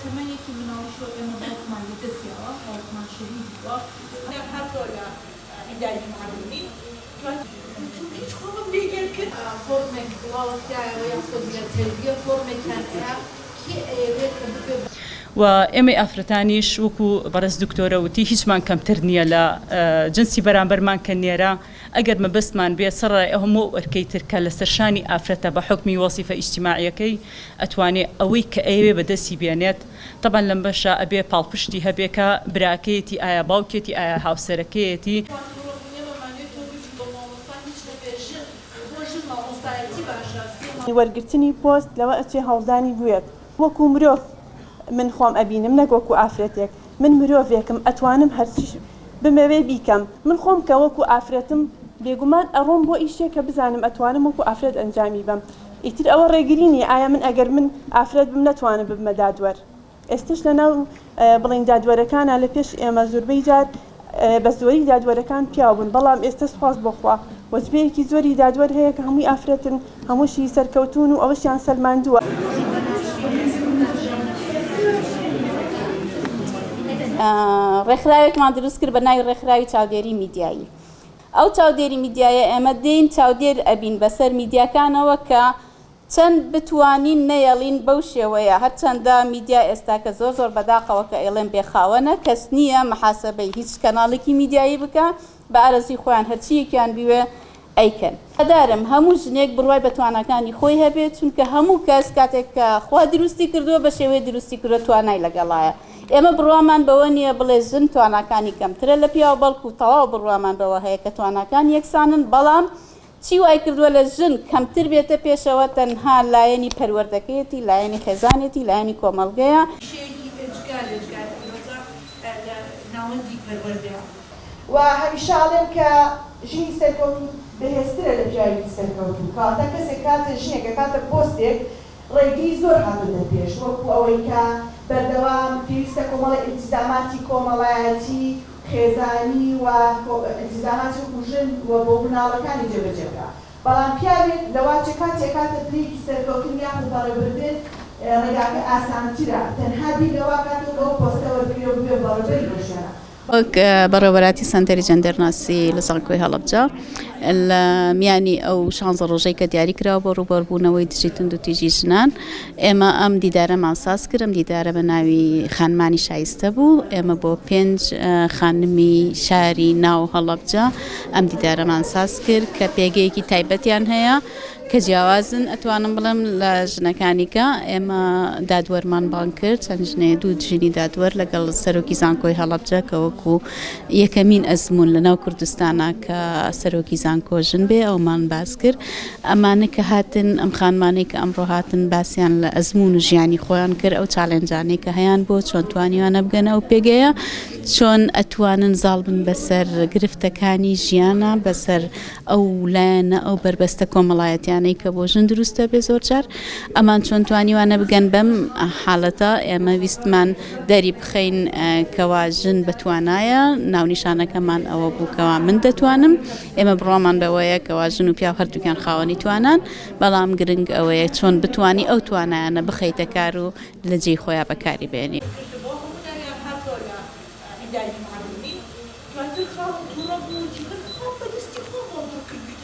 تەمەنێکی مناڵیشۆ ئێمە باوکمان لەدەستیەوە باوکمان شەهید بووە هەر تۆ لە ئیداری معلمین هیچ خۆمم لێگەر کرد فۆرمێک بڵاوەتیایەوە یا سۆزیە تەربیە فۆرمێکیان هەیە کێ ئەیەوێت کە ببێ و ئێمە ئافرەتانیش وەکو بەڕێز دکتۆرە وتی هیچمان کەمتر نییە لە جنسی بەرامبەرمان کە نێرە ئەگەر مەبەستمان بێ سەرڕای هەموو ئەرکەی ترکە لە سەرشانی ئافرەتە بە حکمی وەزیفە ئیجتیماعیەکەی ئەتوانێت ئەوەی کە ئەوێ بەدەستی بێنێت طبعا لەم بەشە ئەبێ پاڵپشتی هەبێکە براکەیەتی ئایا باوکێتی ئایا هاوسەرەکەیەتی وەرگرتنی پۆست لەوە ئەچێ هەوڵدانی بوێت وەکو مرۆڤ من خۆم ئەبینم نەگوەکو ئافرەتێک من مرۆڤێکم ئەتوانم هەرچی بمەوێ بیکەم من خۆم کە وەکو ئافرەتم بێگومان ئەڕۆم بۆ ئیشێک کە بزانم ئەتوانم وەکو ئافرەت ئەنجامی بم ئیتر ئەوە ڕێگرینی ئایا من ئەگەر من ئافرەت بم نەتوانم ببمە دادوەر ئێستش لەناو بڵین دادوەرەکانە لە پێش ئێمە زۆربەی جار بە زۆری دادوەرەکان پیاو بوون بەڵام ئێستا سوپاس بۆخوا وەزبەیەکی زۆری دادوەر هەیە کە هەمووی ئافرەتن هەمووشی سەرکەوتون و ئەوەشیان سەلماندووە. ڕێکخراوێکمان دروست کرد بە ناوی ڕێکخراوی چاودێری میدیایی. ئەو چاودێری میدیایە ئێمە دێین چاودێر ئەبین بەسەر میدیاکانەوە کە چەند بتوانین نەیەڵین بەو شێوەیە هەرچەندە میدیا ئێستا کە زۆر بەداقەوە کە ئێڵێن بێخاوەنە کەس نییە محاسەبەی هیچ کەناڵێکی میدیایی بکە بە ئارەزی خۆیان هەرچیەکیان بیوێ ئەیکەن. هەدارم هەموو ژنێک بڕوای بە توانەکانی خۆی هەبێت چونکە هەموو کەس کاتێک کە خوا دروستی کردووە بە شێوەیە دروستی کردووە توانای لەگەڵایە. ئێمە بڕوامان بەوە نییە بڵێ ژن توانەکانی کەمترە لە پیاو بەڵکو تەواو بڕوامان بەوە هەیە کە توانەکان یەکسانن بەڵام چی وای کردووە لە ژن کەمتر بێتە پێشەوە تەنها لایەنی پەروەردەکەیەتی لایەنی خێزانێتی لایەنی کۆمەڵگەیە و هەمیشاڵێن کە ژنی سەرکەوتو بەهێزترە لە پیاوێکی سەرکەوتو کاتە کەسێک کاتە ژنێکە کاتە پۆستێک ڕێگەی زۆر هاتوونە پێش وەکو ئەوەی کە بەردەوام پێویستە کۆمەڵی ئیلتیزاماتی کۆمەڵایەتی خێزانی و ئیلتیزاماتی وەکو ژن و بۆ مناڵەکانی جێبەجێبکە بەڵام پیاوێک لەواچە کاتێک کاتە پلەیەکی سەرکەوتن یاخود بەڕێبردن ڕێگاکە ئاسانترە تەنها بیر لەوا کاتێک ئەو پۆستە وەرگرێ و بێ بەڕێبەری ڕۆژانە. وەک بەڕێوەبەراتی سەنتەری جەندەرناسی لە زانکۆی هەڵەبجە لە میانی ئەو 16 ڕۆژەی کە دیاری کراوە بۆ ڕووبەربوونەوەی دژی تونند و تیژی ژنان ئێمە ئەم دیدارەمان ساز کرد ئەم دیدارە بە ناوی خانمانی شایستە بوو ئێمە بۆ 5 خانمی شاری ناو هەڵەبجە ئەم دیدارەمان ساز کرد کە پێگەیەکی تایبەتیان هەیە کە جیاوازن ئەتوانم بڵم لە ژنەکانیکە ئێمە دادوەرمان بان کرد چەند ژنێ 2 ژنی دادوەر لەگەڵ سەرۆکی زانکۆی هەڵەبجە کە وەکو یەکەمین ئەزمون لە ناو کوردستانە کە سەرۆکی زانکۆ ژن بێ ئەومان باس کرد ئەمانە کە هاتن ئەم خانمانەی کە ئەمڕۆ هاتن باسییان لە ئەزمون و ژیانی خۆیان کرد ئەو چالێنجانەی کە هەیان بۆ چۆن توانیوانە بگەنە ئەو پێگەیە چۆن ئەتوانن زاڵ بن بەسەر گرفتەکانی ژیانە بەسەر ئەو لایەنە ئەو بربەستە کۆمەڵایەتیانەی کە بۆ ژن دروستە بێ زۆر جار ئەمان چۆن توانیوانە بگەن بەم حاڵەتە ئێمە ویستمان دەری بخەین کەوا ژن بتوانایە ناونیشانەکەمان ئەوە بووکەوە من دەتوانم ئێمە بڕوامان بەوەیە کەوا ژن و پیا هەردووکیان خاوەنی توانان بەڵام گرنگ ئەوەیە چۆن بتوانی ئەو توانایانە بخەیتە کار و لە جێی خۆیان بەکاری بێنی.